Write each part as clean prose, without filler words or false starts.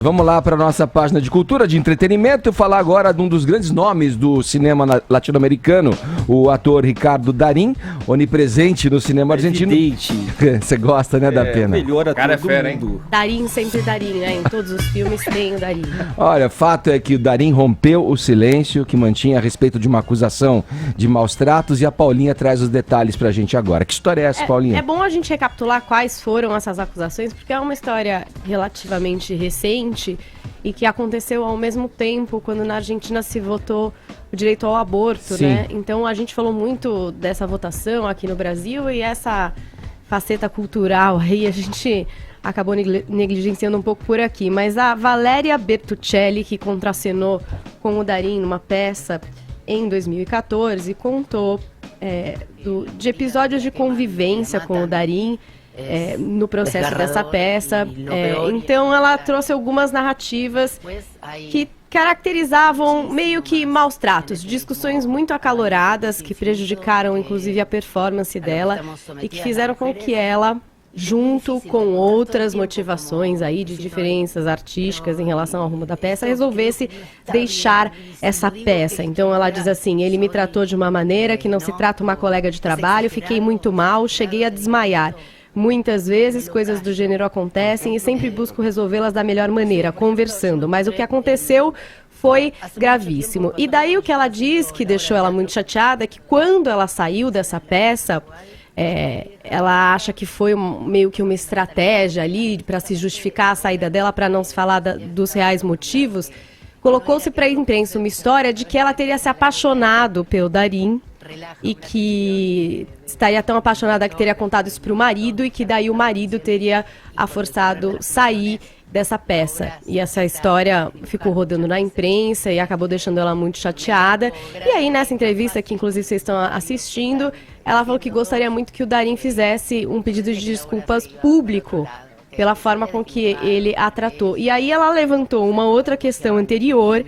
Vamos lá para a nossa página de cultura, de entretenimento, falar agora de um dos grandes nomes do cinema latino-americano, o ator Ricardo Darín, onipresente no cinema argentino. Você gosta, né, da pena? Melhor ator cara é do fera, mundo. hein? Darín, sempre Darín, né? Em todos os filmes tem o Darín. Olha, fato é que o Darín rompeu o silêncio que mantinha a respeito de uma acusação de maus tratos e a Paulinha traz os detalhes pra gente agora. Que história é essa, Paulinha? É bom a gente recapitular quais foram essas acusações, porque é uma história relativamente recente e que aconteceu ao mesmo tempo quando na Argentina se votou o direito ao aborto, Sim. né? Então a gente falou muito dessa votação aqui no Brasil e essa faceta cultural aí a gente acabou negligenciando um pouco por aqui. Mas a Valéria Bertuccelli, que contracenou com o Darín numa peça em 2014, contou de episódios de convivência com o Darín no processo dessa peça. Então ela trouxe algumas narrativas que caracterizavam meio que maus tratos, discussões muito acaloradas que prejudicaram inclusive a performance dela e que fizeram com que ela, junto com outras motivações aí de diferenças artísticas em relação ao rumo da peça, resolvesse deixar essa peça. Então ela diz assim: ele me tratou de uma maneira que não se trata uma colega de trabalho, fiquei muito mal, cheguei a desmaiar. Muitas vezes coisas do gênero acontecem e sempre busco resolvê-las da melhor maneira, conversando. Mas o que aconteceu foi gravíssimo. E daí o que ela diz, que deixou ela muito chateada, é que quando ela saiu dessa peça, ela acha que foi meio que uma estratégia ali para se justificar a saída dela, para não se falar dos reais motivos. Colocou-se para a imprensa uma história de que ela teria se apaixonado pelo Darín e que estaria tão apaixonada que teria contado isso para o marido e que daí o marido teria a forçado sair dessa peça. E essa história ficou rodando na imprensa e acabou deixando ela muito chateada. E aí nessa entrevista, que inclusive vocês estão assistindo, ela falou que gostaria muito que o Darín fizesse um pedido de desculpas público pela forma com que ele a tratou. E aí ela levantou uma outra questão anterior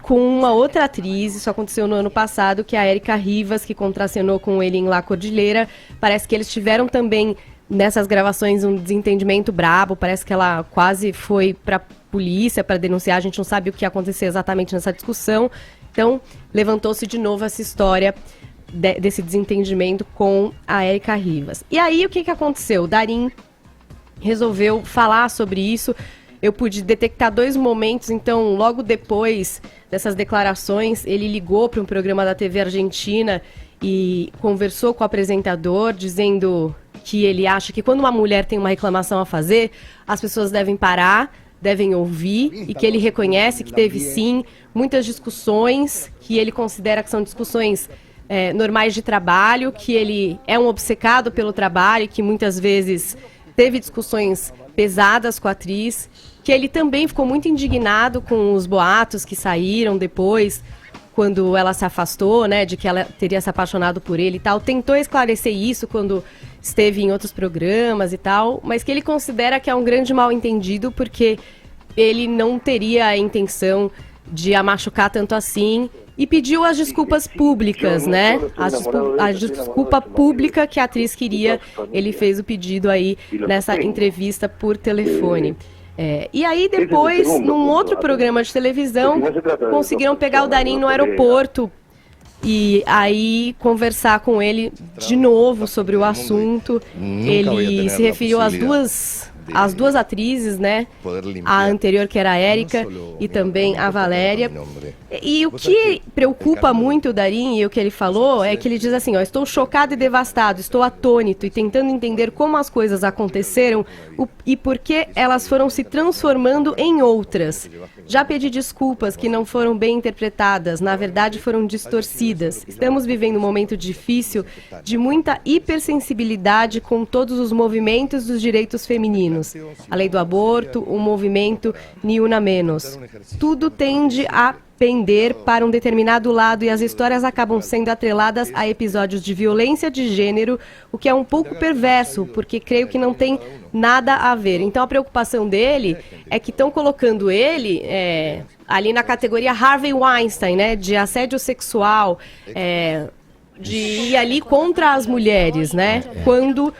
com uma outra atriz, isso aconteceu no ano passado, que é a Érica Rivas, que contracenou com ele em La Cordillera. Parece que eles tiveram também nessas gravações um desentendimento brabo, parece que ela quase foi pra polícia para denunciar, a gente não sabe o que ia acontecer exatamente nessa discussão. Então levantou-se de novo essa história desse desentendimento com a Érica Rivas. E aí o que aconteceu? O Darín resolveu falar sobre isso. Eu pude detectar dois momentos. Então, logo depois dessas declarações, ele ligou para um programa da TV argentina e conversou com o apresentador, dizendo que ele acha que quando uma mulher tem uma reclamação a fazer, as pessoas devem parar, devem ouvir, e que ele reconhece que teve sim muitas discussões, que ele considera que são discussões normais de trabalho, que ele é um obcecado pelo trabalho, que muitas vezes teve discussões pesadas com a atriz, que ele também ficou muito indignado com os boatos que saíram depois, quando ela se afastou, né, de que ela teria se apaixonado por ele e tal. Tentou esclarecer isso quando esteve em outros programas e tal, mas que ele considera que é um grande mal-entendido, porque ele não teria a intenção de a machucar tanto assim. E pediu as desculpas públicas, né? A desculpa pública que a atriz queria, ele fez o pedido aí nessa entrevista por telefone. E aí depois, num outro programa de televisão, conseguiram pegar o Darín no aeroporto e aí conversar com ele de novo sobre o assunto. Ele se referiu às duas atrizes, né? A anterior, que era a Érica, e também a Valéria. E o que preocupa muito o Darín, e o que ele falou, é que ele diz assim: estou chocado e devastado, estou atônito e tentando entender como as coisas aconteceram e por que elas foram se transformando em outras. Já pedi desculpas que não foram bem interpretadas, na verdade foram distorcidas. Estamos vivendo um momento difícil de muita hipersensibilidade com todos os movimentos dos direitos femininos. A lei do aborto, o movimento Ni Una Menos. Tudo tende a pender para um determinado lado e as histórias acabam sendo atreladas a episódios de violência de gênero, o que é um pouco perverso, porque creio que não tem nada a ver. Então a preocupação dele é que estão colocando ele ali na categoria Harvey Weinstein, né, de assédio sexual, de ir ali contra as mulheres, né? Quando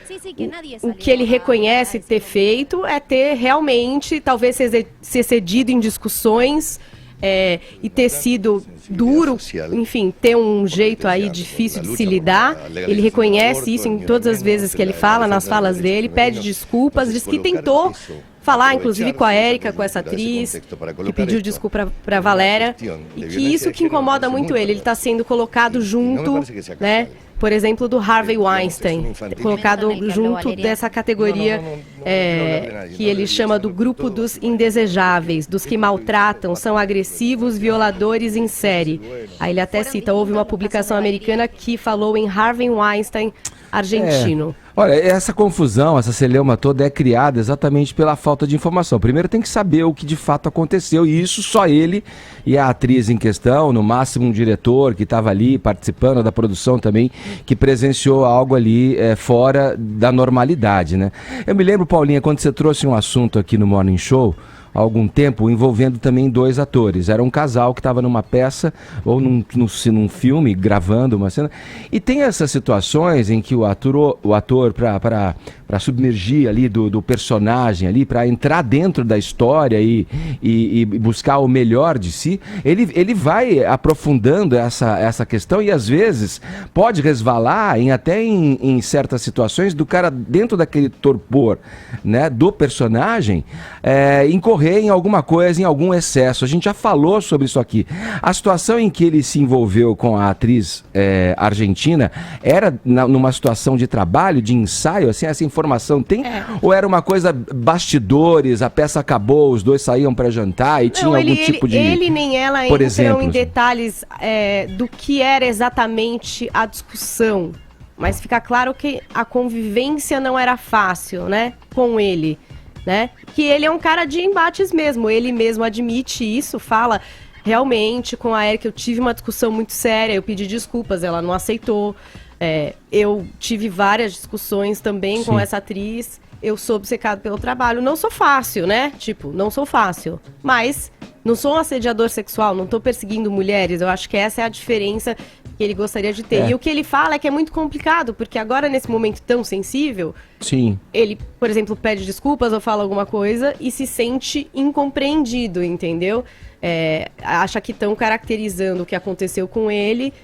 o que ele reconhece ter feito é ter realmente, talvez, ser cedido em discussões e ter sido duro, enfim, ter um jeito aí difícil de se lidar. Ele reconhece isso em todas as vezes que ele fala, nas falas dele, pede desculpas, diz que tentou falar, inclusive, com a Érica, com essa atriz, que pediu desculpa para Valéria, e que isso que incomoda muito ele está sendo colocado junto, né? Por exemplo, do Harvey Weinstein, colocado junto dessa categoria que ele chama do grupo dos indesejáveis, dos que maltratam, são agressivos, violadores em série. Aí ele até cita, houve uma publicação americana que falou em Harvey Weinstein argentino. Olha, essa confusão, essa celeuma toda é criada exatamente pela falta de informação. Primeiro tem que saber o que de fato aconteceu, e isso só ele e a atriz em questão, no máximo um diretor que estava ali participando da produção também, que presenciou algo ali fora da normalidade, né? Eu me lembro, Paulinha, quando você trouxe um assunto aqui no Morning Show, há algum tempo, envolvendo também 2 atores. Era um casal que estava numa peça ou num filme, gravando uma cena. E tem essas situações em que o ator para submergir ali do personagem ali, para entrar dentro da história e buscar o melhor de si, ele vai aprofundando essa questão e às vezes pode resvalar até em certas situações do cara dentro daquele torpor, né, do personagem, incorrer em alguma coisa, em algum excesso. A gente já falou sobre isso aqui. A situação em que ele se envolveu com a atriz argentina era numa situação de trabalho, de ensaio, assim, essa informação tem? Ou era uma coisa bastidores, a peça acabou, os dois saíam para jantar e tinha algum tipo de... Ele nem ela por entram exemplo, em detalhes do que era exatamente a discussão, mas fica claro que a convivência não era fácil, né, com ele. Né? Que ele é um cara de embates mesmo, ele mesmo admite isso, fala realmente com a Érica, eu tive uma discussão muito séria, eu pedi desculpas, ela não aceitou, eu tive várias discussões também com essa atriz, eu sou obcecado pelo trabalho, não sou fácil, né? Tipo, não sou fácil, mas não sou um assediador sexual, não tô perseguindo mulheres, eu acho que essa é a diferença que ele gostaria de ter. E o que ele fala é que é muito complicado, porque agora, nesse momento tão sensível, ele, por exemplo, pede desculpas ou fala alguma coisa e se sente incompreendido, entendeu? Acha que estão caracterizando o que aconteceu com ele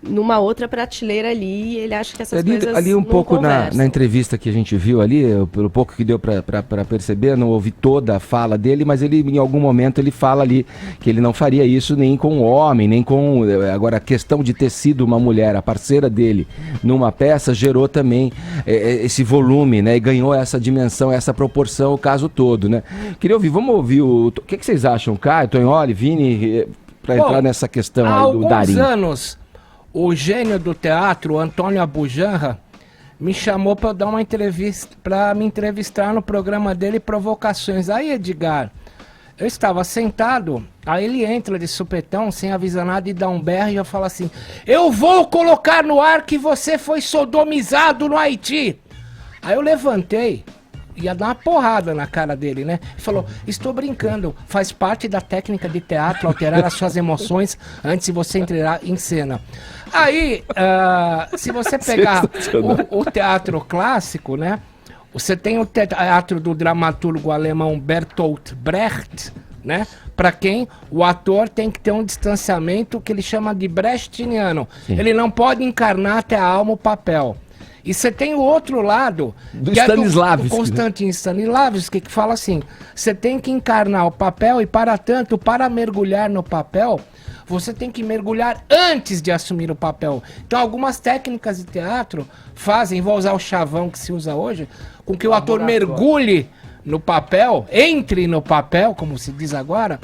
numa outra prateleira ali, e ele acha que essas coisas ali um não pouco na entrevista que a gente viu ali, pelo pouco que deu para perceber, não ouvi toda a fala dele, mas ele em algum momento ele fala ali que ele não faria isso nem com um homem, nem com... Agora, a questão de ter sido uma mulher, a parceira dele, numa peça, gerou também esse volume, né? E ganhou essa dimensão, essa proporção, o caso todo, né? Queria ouvir, vamos ouvir o que vocês acham, Caio, Tonholi, Vini, para entrar nessa questão aí do Darín. Há alguns anos, o gênio do teatro, Antônio Abujanra, me chamou para dar uma entrevista, para me entrevistar no programa dele, Provocações. Aí, Edgar, eu estava sentado, aí ele entra de supetão, sem avisar nada, e dá um berro e já fala assim: eu vou colocar no ar que você foi sodomizado no Haiti. Aí eu levantei, ia dar uma porrada na cara dele, né? Ele falou: estou brincando, faz parte da técnica de teatro alterar as suas emoções antes de você entrar em cena. Aí, se você pegar o teatro clássico, né? Você tem o teatro do dramaturgo alemão Bertolt Brecht, né? Para quem o ator tem que ter um distanciamento que ele chama de brechtiano. Ele não pode encarnar até a alma o papel. E você tem o outro lado, do que Stanislavski, é do Konstantin Stanislavski, que fala assim: você tem que encarnar o papel e, para tanto, para mergulhar no papel, você tem que mergulhar antes de assumir o papel. Então, algumas técnicas de teatro fazem, vou usar o chavão que se usa hoje, com que o ator mergulhe no papel, entre no papel, como se diz agora,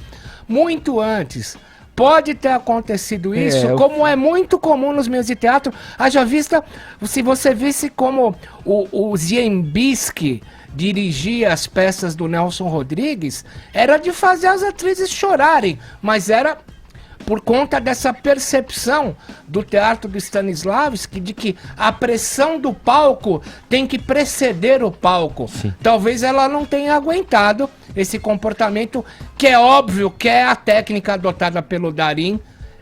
muito antes. Pode ter acontecido isso, como é muito comum nos meios de teatro. Haja vista, se você visse como o Ziembisky dirigia as peças do Nelson Rodrigues, era de fazer as atrizes chorarem, mas era por conta dessa percepção do teatro do Stanislavski de que a pressão do palco tem que preceder o palco. Sim. Talvez ela não tenha aguentado esse comportamento, que é óbvio que é a técnica adotada pelo Darín,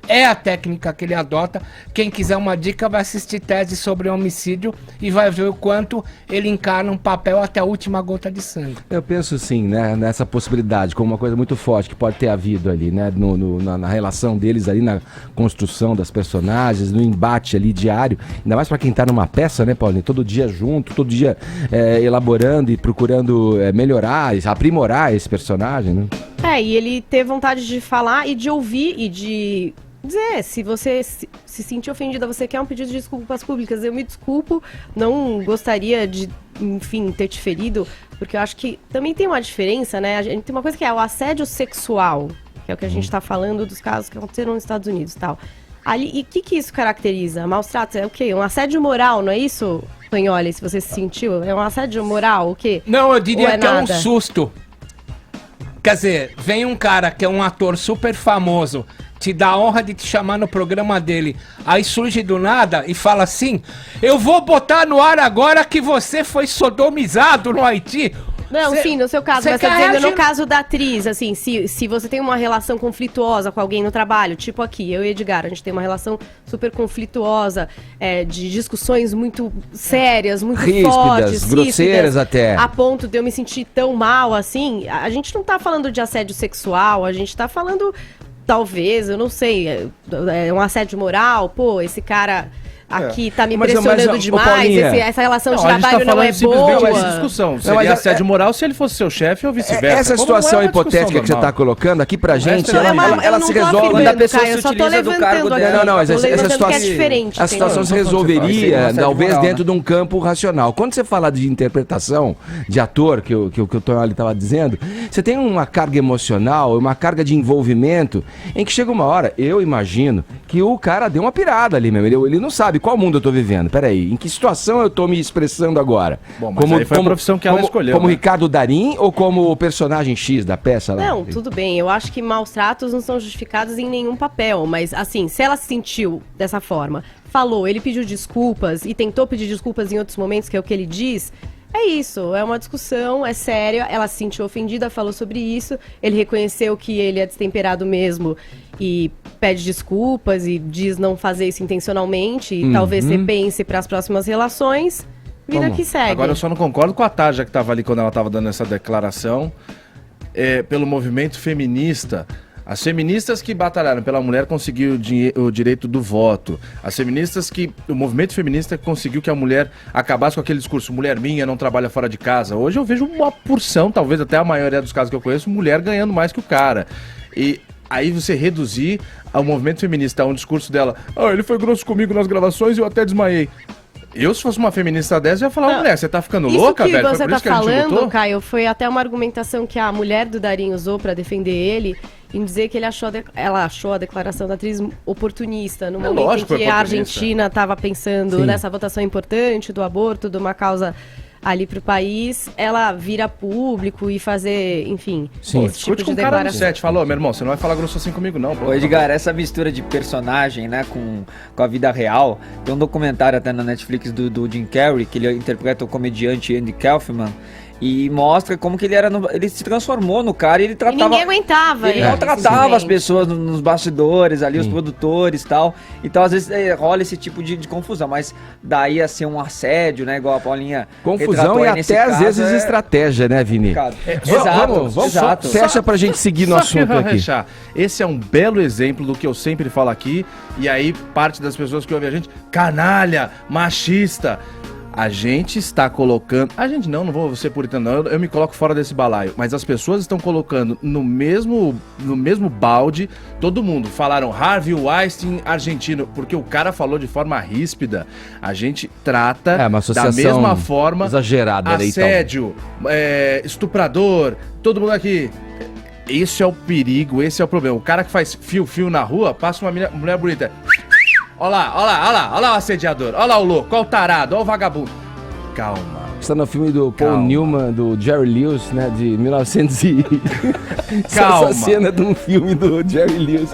é a técnica que ele adota. Quem quiser uma dica vai assistir Tese sobre Homicídio e vai ver o quanto ele encarna um papel até a última gota de sangue. Eu penso sim, né, nessa possibilidade, como uma coisa muito forte que pode ter havido ali, né, na relação deles ali, na construção das personagens, no embate ali diário, ainda mais pra quem tá numa peça, né, Paulinho, todo dia junto, todo dia elaborando e procurando melhorar, aprimorar esse personagem, né? E ele ter vontade de falar e de ouvir e de dizer, se você se sentir ofendida, você quer um pedido de desculpas públicas, eu me desculpo, não gostaria de, enfim, ter te ferido, porque eu acho que também tem uma diferença, né? A gente tem uma coisa que é o assédio sexual, que é o que a gente tá falando dos casos que aconteceram nos Estados Unidos e tal. Ali, e o que isso caracteriza? Maus tratos é o quê? Um assédio moral, não é isso, Tonholi, se você se sentiu? É um assédio moral, o quê? Não, eu diria que é um nada? susto. Quer dizer, vem um cara que é um ator super famoso, te dá a honra de te chamar no programa dele, aí surge do nada e fala assim, eu vou botar no ar agora que você foi sodomizado no Haiti. Não, sim, no seu caso, mas tá dizendo no caso da atriz, assim, se você tem uma relação conflituosa com alguém no trabalho, tipo aqui, eu e Edgar, a gente tem uma relação super conflituosa, de discussões muito sérias, muito ríspidas, fortes, grosseiras até. A ponto de eu me sentir tão mal, assim, a gente não tá falando de assédio sexual, a gente tá falando, talvez, eu não sei, um assédio moral, pô, esse cara... Aqui tá me pressionando demais, essa relação de trabalho não é boa. Não, essa discussão. Seria assédio moral se ele fosse seu chefe ou vice-versa. Essa situação hipotética que você tá colocando aqui pra gente, ela se resolve quando a pessoa se utiliza do cargo dela. Não, essa situação é diferente, a situação se resolveria, talvez, dentro de um campo racional. Quando você fala de interpretação, de ator, que o Tonholi estava dizendo, você tem uma carga emocional, uma carga de envolvimento, em que chega uma hora, eu imagino, que o cara deu uma pirada ali mesmo. Ele não sabe qual mundo eu tô vivendo. Peraí, em que situação eu tô me expressando agora? Bom, mas aí foi a profissão que ela escolheu. Como né? Ricardo Darín ou como o personagem X da peça lá? Não, tudo bem. Eu acho que maus tratos não são justificados em nenhum papel. Mas, assim, se ela se sentiu dessa forma, falou, ele pediu desculpas e tentou pedir desculpas em outros momentos, que é o que ele diz... É isso, é uma discussão, é séria, ela se sentiu ofendida, falou sobre isso, ele reconheceu que ele é destemperado mesmo e pede desculpas e diz não fazer isso intencionalmente e talvez repense para as próximas relações, vida que segue. Agora eu só não concordo com a Tarja que estava ali quando ela estava dando essa declaração, pelo movimento feminista. As feministas que batalharam pela mulher conseguiu o direito do voto. As feministas o movimento feminista conseguiu que a mulher acabasse com aquele discurso, mulher minha não trabalha fora de casa. Hoje eu vejo uma porção, talvez até a maioria dos casos que eu conheço, mulher ganhando mais que o cara. E aí você reduzir ao movimento feminista, a um discurso dela, ele foi grosso comigo nas gravações e eu até desmaiei. Eu, se fosse uma feminista dessa, eu ia falar, mulher, você tá ficando louca, velho? Isso que você tá falando, Caio, foi até uma argumentação que a mulher do Darín usou pra defender ele, em dizer que ela achou a declaração da atriz oportunista, no momento em que a Argentina estava pensando nessa votação importante do aborto, de uma causa ali pro país, ela vira público e fazer, enfim, esse tipo de declaração. Cara falou, meu irmão, você não vai falar grosso assim comigo, não. Ô, Edgar, essa mistura de personagem, né, com a vida real, tem um documentário até na Netflix do Jim Carrey, que ele interpreta o comediante Andy Kaufman, e mostra como que ele se transformou no cara e ele tratava... E ninguém aguentava. Ele maltratava as pessoas nos bastidores ali, os produtores e tal. Então, às vezes, rola esse tipo de confusão. Mas daí a ser um assédio, né? Igual a Paulinha... Confusão e até, às vezes, estratégia, né, Vini? Exato. Fecha pra gente seguir no assunto aqui. Esse é um belo exemplo do que eu sempre falo aqui. E aí, parte das pessoas que ouvem a gente... Canalha, machista... A gente está colocando... A gente não vou ser puritano, não. Eu me coloco fora desse balaio. Mas as pessoas estão colocando no mesmo balde todo mundo. Falaram Harvey Weinstein argentino, porque o cara falou de forma ríspida. A gente trata da mesma forma... exagerada. Assédio, estuprador, todo mundo aqui... Esse é o perigo, esse é o problema. O cara que faz fio na rua, passa uma mulher bonita... Olha lá o assediador, olha lá o louco, olha o tarado, olha o vagabundo. Calma. Está no filme do Paul Newman, do Jerry Lewis, né, de 1900 Calma. Essa cena de um filme do Jerry Lewis.